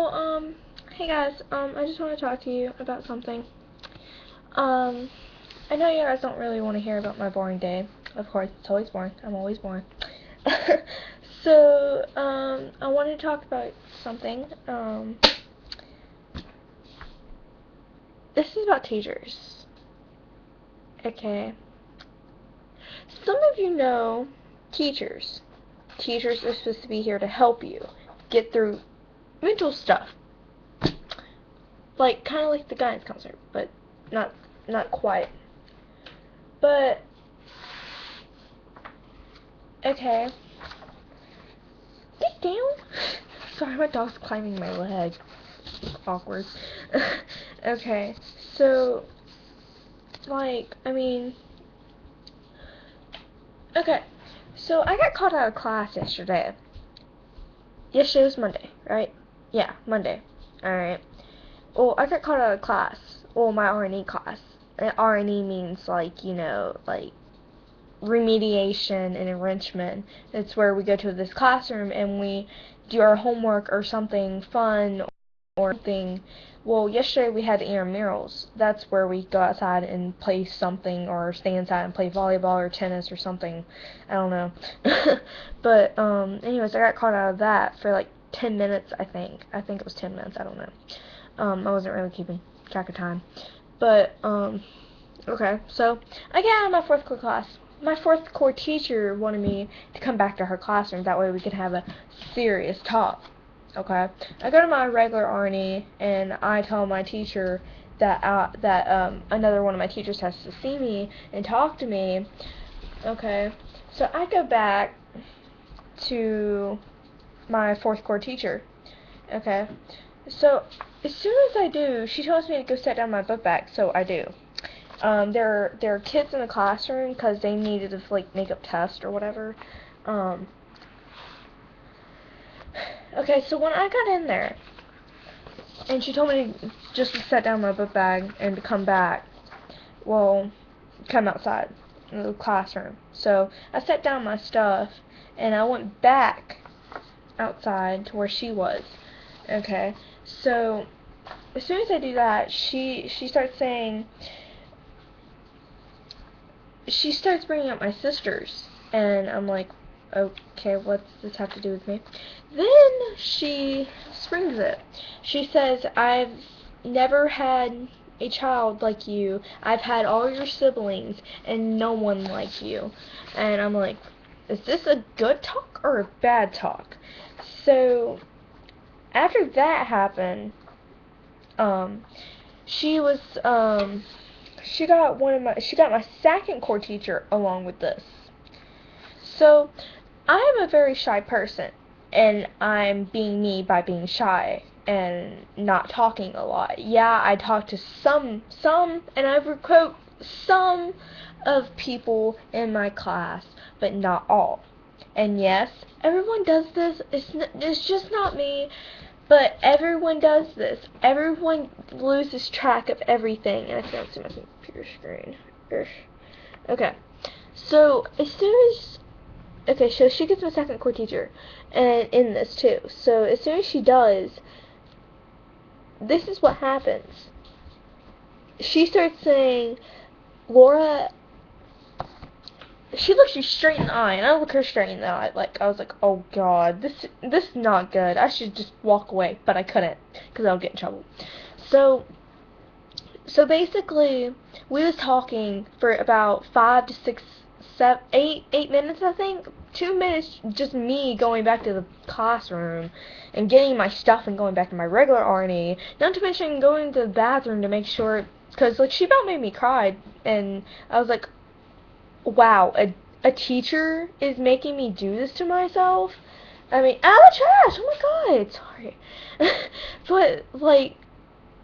Hey guys, I just want to talk to you about something. Um, I know you guys don't really want to hear about my boring day. Of course, it's always boring. I'm always boring. I want to talk about something. This is about teachers. Okay. Some of you know teachers. Teachers are supposed to be here to help you get through mental stuff. Like, kind of like the guidance counselor, but not quite. But okay, get down. Sorry, my dog's climbing my leg. Awkward. Okay, so okay, so I got called out of class yesterday. Yesterday was Monday, right? Yeah, Monday. All right. Well, I got called out of class. Well, my R&E class. And R&E means like remediation and enrichment. It's where we go to this classroom and we do our homework or something fun or something. Well, yesterday we had intramurals. That's where we go outside and play something or stay inside and play volleyball or tennis or something. I don't know. But anyways, I got called out of that for like 10 minutes, I think. I think it was 10 minutes. I don't know. I wasn't really keeping track of time. But okay, so I get out of my fourth core class. My fourth core teacher wanted me to come back to her classroom. That way we could have a serious talk. Okay, I go to my regular R&E and I tell my teacher that another one of my teachers has to see me and talk to me. Okay, so I go back to my fourth core teacher. Okay, so as soon as I do, she tells me to go set down my book bag. So I do. There are kids in the classroom because they needed to like make up tests or whatever. Okay, so when I got in there, and she told me just to set down my book bag and to come back, well, come outside in the classroom. So I set down my stuff, and I went back outside to where she was. Okay, so as soon as I do that, she starts saying, she starts bringing up my sisters, and I'm like, okay, what's this have to do with me? Then she springs it. She says, I've never had a child like you. I've had all your siblings, and no one like you. And I'm like, is this a good talk or a bad talk? So, after that happened, she was, she got my second core teacher along with this. So I'm a very shy person, and I'm being me by being shy and not talking a lot. Yeah, I talk to some, and I would quote some of people in my class, but not all. And yes, everyone does this. It's just not me. But everyone does this. Everyone loses track of everything. And I can't see my computer screen. Okay. So, so she gets my second core teacher. And in this too. So, as soon as she does, this is what happens. She starts saying, Laura, she looks you straight in the eye, and I look her straight in the eye. Like, I was like, oh god, this is not good. I should just walk away, but I couldn't, because I would get in trouble. So basically, we was talking for about 5 to 6, 7, 8 minutes, I think. 2 minutes, just me going back to the classroom and getting my stuff and going back to my regular R&E. Not to mention going to the bathroom to make sure, because like she about made me cry, and I was like, wow, a teacher is making me do this to myself? I mean, out of trash! Oh my god, sorry. But, like,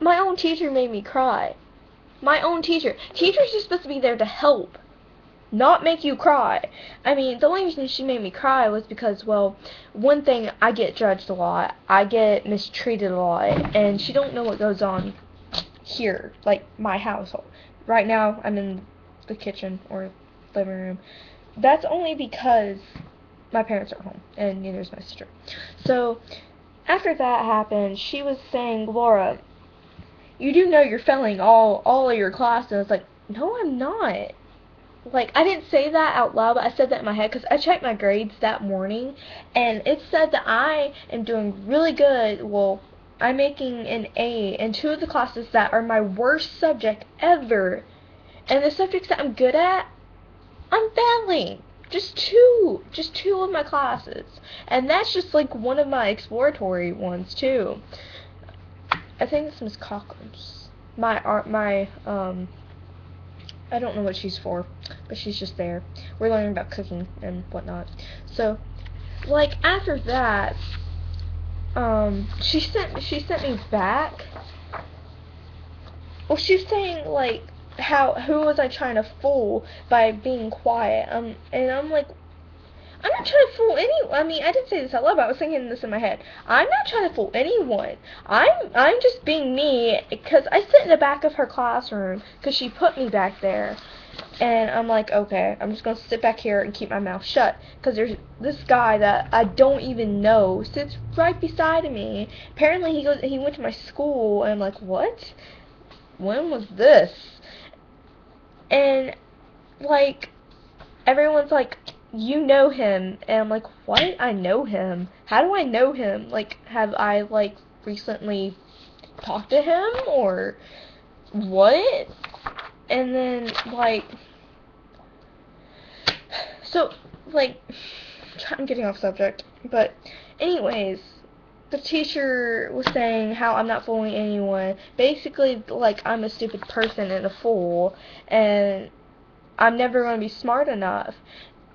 my own teacher made me cry. My own teacher. Teachers are supposed to be there to help, not make you cry. I mean, the only reason she made me cry was because, well, one thing, I get judged a lot. I get mistreated a lot, and she don't know what goes on here, like, my household. Right now, I'm in the kitchen, or living room. That's only because my parents are home, and neither is my sister. So, after that happened, she was saying, Laura, you do know you're failing all of your classes. And I was like, no, I'm not. Like, I didn't say that out loud, but I said that in my head because I checked my grades that morning, and it said that I am doing really good. Well, I'm making an A in 2 of the classes that are my worst subject ever, and the subjects that I'm good at, I'm failing. Just two of my classes, and that's just like one of my exploratory ones too. I think it's Miss Cockham's. I don't know what she's for, but she's just there. We're learning about cooking and whatnot. So, like, after that, she sent me back. Well, she was saying, like, who was I trying to fool by being quiet? And I'm like, I'm not trying to fool anyone. I mean, I didn't say this out loud, but I was thinking this in my head. I'm not trying to fool anyone. I'm just being me, because I sit in the back of her classroom, because she put me back there. And I'm like, okay, I'm just going to sit back here and keep my mouth shut. Because there's this guy that I don't even know sits right beside me. Apparently he went to my school, and I'm like, what? When was this? And, like, everyone's like, you know him. And I'm like, what? I know him? How do I know him? Like, have I, like, recently talked to him? Or what? And then, like, so, like, I'm getting off subject, but anyways, the teacher was saying how I'm not fooling anyone. Basically, like, I'm a stupid person and a fool, and I'm never going to be smart enough.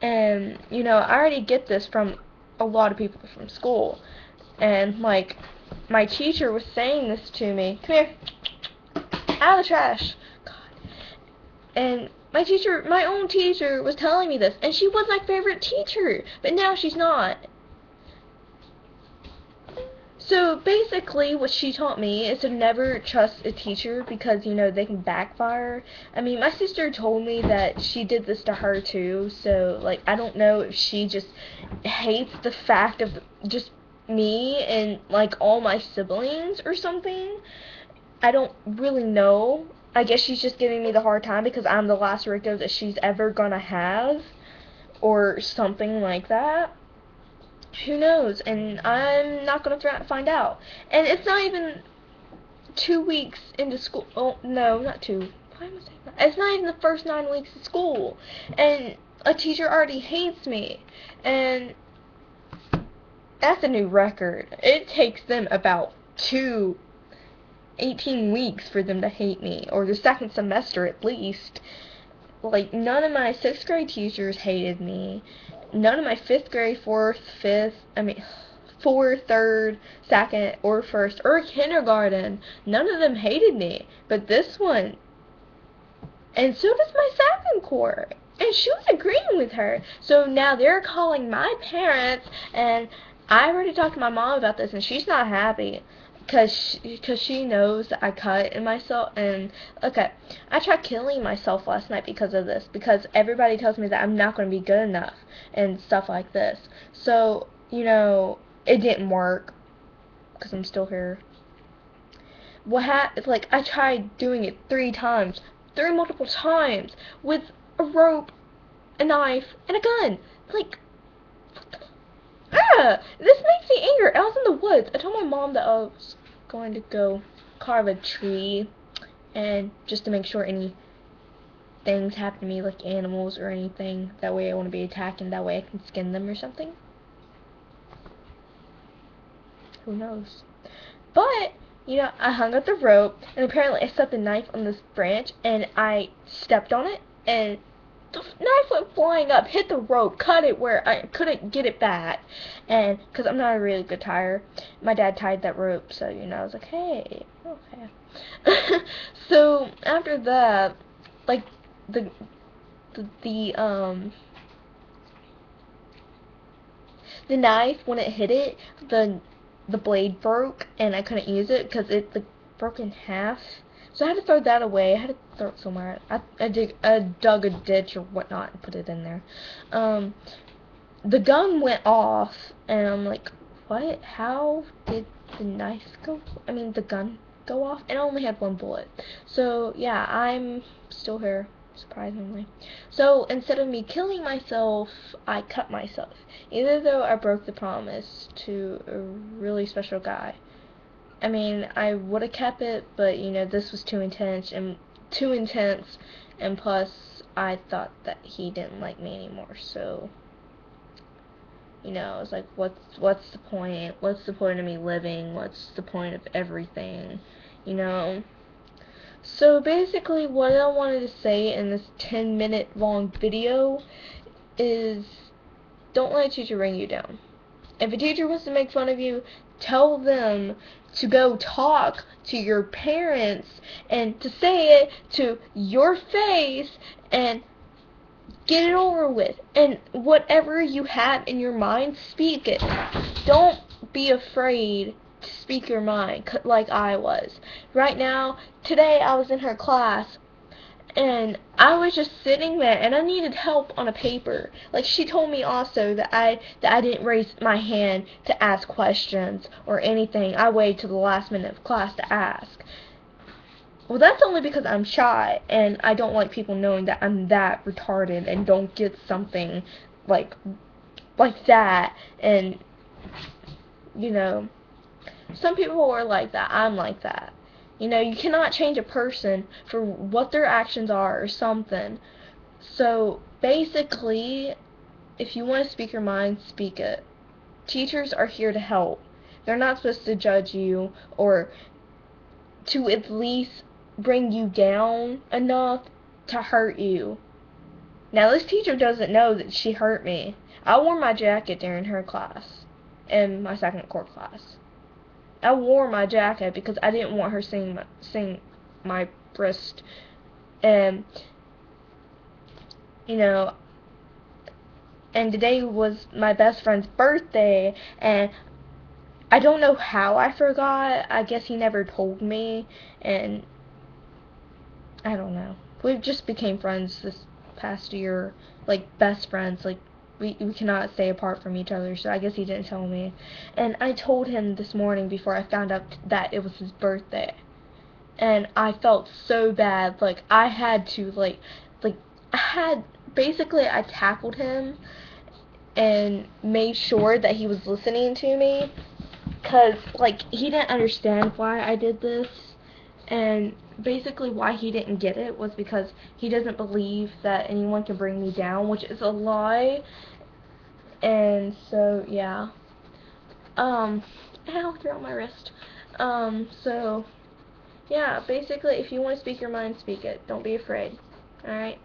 And, you know, I already get this from a lot of people from school. And, like, my teacher was saying this to me. Come here. Out of the trash. God. And my own teacher was telling me this. And she was my favorite teacher. But now she's not. So basically what she taught me is to never trust a teacher because, you know, they can backfire. I mean, my sister told me that she did this to her too, so, like, I don't know if she just hates the fact of just me and, like, all my siblings or something. I don't really know. I guess she's just giving me the hard time because I'm the last Rico that she's ever gonna have or something like that. Who knows? And I'm not going to find out. And it's not even 2 weeks into school. Oh, no, not 2. Why am I saying that? It's not even the first 9 weeks of school. And a teacher already hates me. And that's a new record. It takes them about 18 weeks for them to hate me. Or the second semester at least. Like, none of my 6th grade teachers hated me. None of my 5th grade, 4th, 3rd, 2nd, or 1st, or kindergarten, none of them hated me. But this one, and so does my 2nd court. And she was agreeing with her. So now they're calling my parents, and I already talked to my mom about this, and she's not happy. Cause she knows that I cut in myself, and okay, I tried killing myself last night because of this, because everybody tells me that I'm not going to be good enough, and stuff like this, so, you know, it didn't work, because I'm still here. Like, I tried doing it 3 times, 3 multiple times, with a rope, a knife, and a gun, like, this makes me angry. I was in the woods. I told my mom that I was going to go carve a tree, and just to make sure any things happen to me, like animals or anything. That way I won't be attacked, and that way I can skin them or something. Who knows? But, you know, I hung up the rope, and apparently I set the knife on this branch, and I stepped on it, and the knife went flying up, hit the rope, cut it where I couldn't get it back. And because I'm not a really good tire, my dad tied that rope, so, you know, I was like, hey, okay. So after that, like, the knife, when it hit it, the blade broke, and I couldn't use it because it, like, broke in half. So I had to throw that away. I had to throw it somewhere. I dug a ditch or whatnot and put it in there. The gun went off, and I'm like, what? How did the gun go off? And I only had one bullet. So, yeah, I'm still here, surprisingly. So, instead of me killing myself, I cut myself. Even though I broke the promise to a really special guy. I mean, I would have kept it, but, this was too intense, and plus, I thought that he didn't like me anymore, so... I was like, what's the point? What's the point of me living? What's the point of everything? So basically, what I wanted to say in this 10-minute long video is, don't let a teacher bring you down. If a teacher wants to make fun of you, tell them to go talk to your parents and to say it to your face and get it over with. And whatever you have in your mind, speak it. Don't be afraid to speak your mind like I was. Right now, today I was in her class, and I was just sitting there, and I needed help on a paper. Like, she told me also that I didn't raise my hand to ask questions or anything. I waited till the last minute of class to ask. Well, that's only because I'm shy, and I don't like people knowing that I'm that retarded and don't get something like that. And, some people are like that. I'm like that. You cannot change a person for what their actions are or something. So, basically, if you want to speak your mind, speak it. Teachers are here to help. They're not supposed to judge you or to at least bring you down enough to hurt you. Now, this teacher doesn't know that she hurt me. I wore my jacket during her class, in my second core class. I wore my jacket because I didn't want her seeing my breast. And, and today was my best friend's birthday, and I don't know how I forgot. I guess he never told me, and I don't know. We just became friends this past year, like best friends. Like we cannot stay apart from each other, so I guess he didn't tell me. And I told him this morning before I found out that it was his birthday. And I felt so bad. Like I had to basically I tackled him and made sure that he was listening to me, cuz he didn't understand why I did this. And basically why he didn't get it was because he doesn't believe that anyone can bring me down, which is a lie. And so, yeah. Ow, they're on my wrist. So, yeah, basically, if you want to speak your mind, speak it. Don't be afraid. Alright?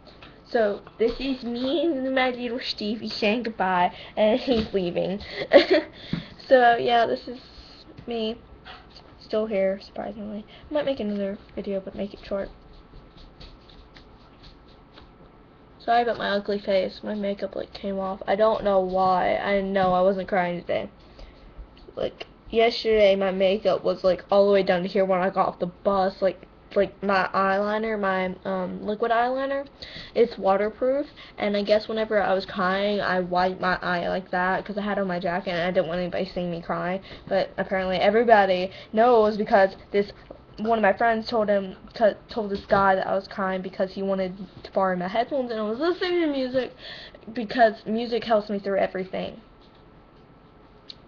So, this is me and my little Stevie saying goodbye, and he's leaving. So, yeah, this is me. Still here, surprisingly. I might make another video, but make it short. Sorry about my ugly face. My makeup came off. I don't know why. I know I wasn't crying today. Yesterday my makeup was all the way down to here when I got off the bus. My eyeliner, my liquid eyeliner, it's waterproof, and I guess whenever I was crying, I wiped my eye like that because I had on my jacket and I didn't want anybody seeing me cry. But apparently everybody knows because one of my friends told this guy that I was crying because he wanted to borrow my headphones and I was listening to music because music helps me through everything.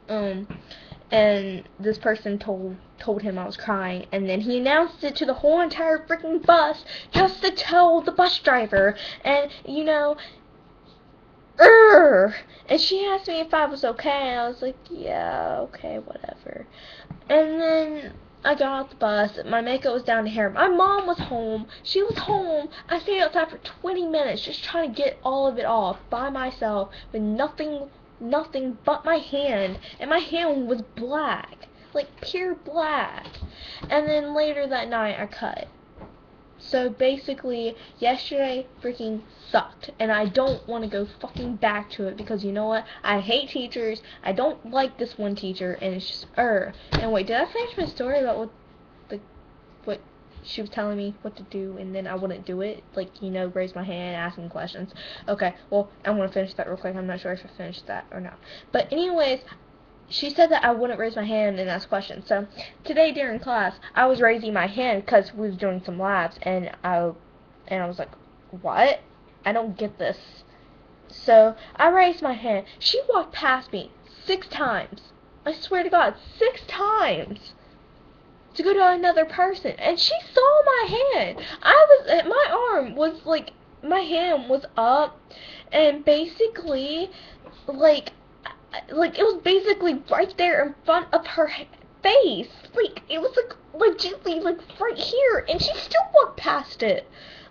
And this person told him I was crying, and then he announced it to the whole entire freaking bus just to tell the bus driver. And and she asked me if I was okay, and I was like, yeah, okay, whatever. And then I got off the bus. My makeup was down to here. My mom was home. She was home. I stayed outside for 20 minutes just trying to get all of it off by myself with nothing but my hand, and my hand was black, pure black. And then later that night I cut. So basically yesterday freaking sucked, and I don't want to go fucking back to it because you know what? I hate teachers. I don't like this one teacher, and it's just And wait, did I finish my story about what she was telling me what to do, and then I wouldn't do it, raise my hand, asking questions. Okay, well, I'm gonna finish that real quick. I'm not sure if I finished that or not. But anyways, she said that I wouldn't raise my hand and ask questions. So today during class, I was raising my hand because we was doing some labs, and I was like, what? I don't get this. So I raised my hand. She walked past me 6 times. I swear to God, 6 times to go to another person, and she saw my hand. My arm was like, my hand was up, and basically, like it was basically right there in front of her face. Like, it was like legitimately like right here, and she still walked past it.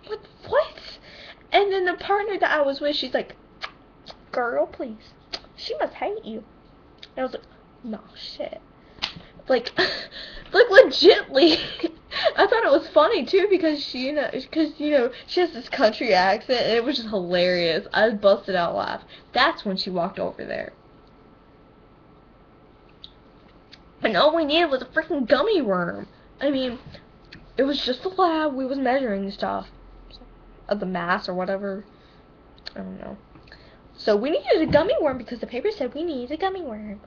Like, what? And then the partner that I was with, she's like, girl, please. She must hate you. And I was like, no, shit. Like, like legitly. I thought it was funny too because she has this country accent, and it was just hilarious. I busted out laugh. That's when she walked over there. And all we needed was a freaking gummy worm. I mean, it was just a lab. We was measuring stuff of the mass or whatever. I don't know. So we needed a gummy worm because the paper said we needed a gummy worm.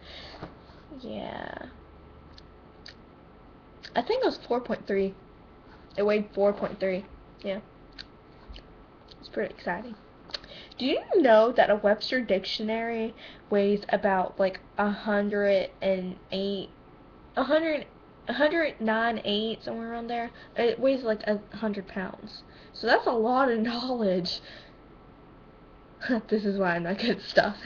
Yeah. I think it was 4.3. It weighed 4.3. Yeah. It's pretty exciting. Do you know that a Webster dictionary weighs about like 109.8, somewhere around there? It weighs like 100 pounds. So that's a lot of knowledge. This is why I'm not good at stuff.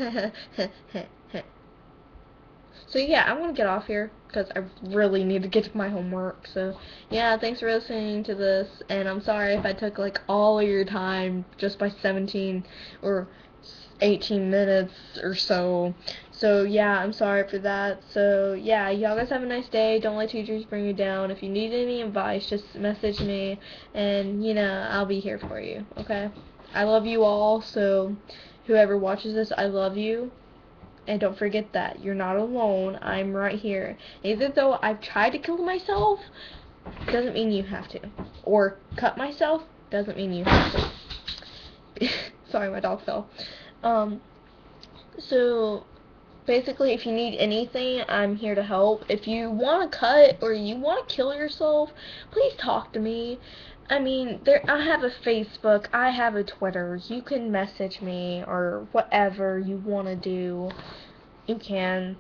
So yeah, I'm gonna get off here because I really need to get to my homework. So yeah, thanks for listening to this, and I'm sorry if I took like all of your time just by 17 or 18 minutes or so. So yeah, I'm sorry for that. So yeah, y'all guys have a nice day. Don't let teachers bring you down. If you need any advice, just message me, and I'll be here for you. Okay? I love you all. So whoever watches this, I love you. And don't forget that you're not alone. I'm right here. Even though I've tried to kill myself, doesn't mean you have to. Or cut myself, doesn't mean you have to. Sorry, my dog fell. So basically, if you need anything, I'm here to help. If you want to cut or you want to kill yourself, please talk to me. I mean, I have a Facebook, I have a Twitter. You can message me or whatever you want to do. You can.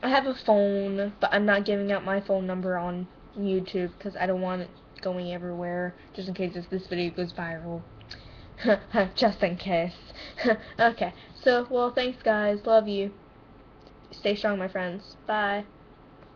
I have a phone, but I'm not giving out my phone number on YouTube because I don't want it going everywhere, just in case if this video goes viral. Just in case. Okay, so, well, thanks guys. Love you. Stay strong, my friends. Bye.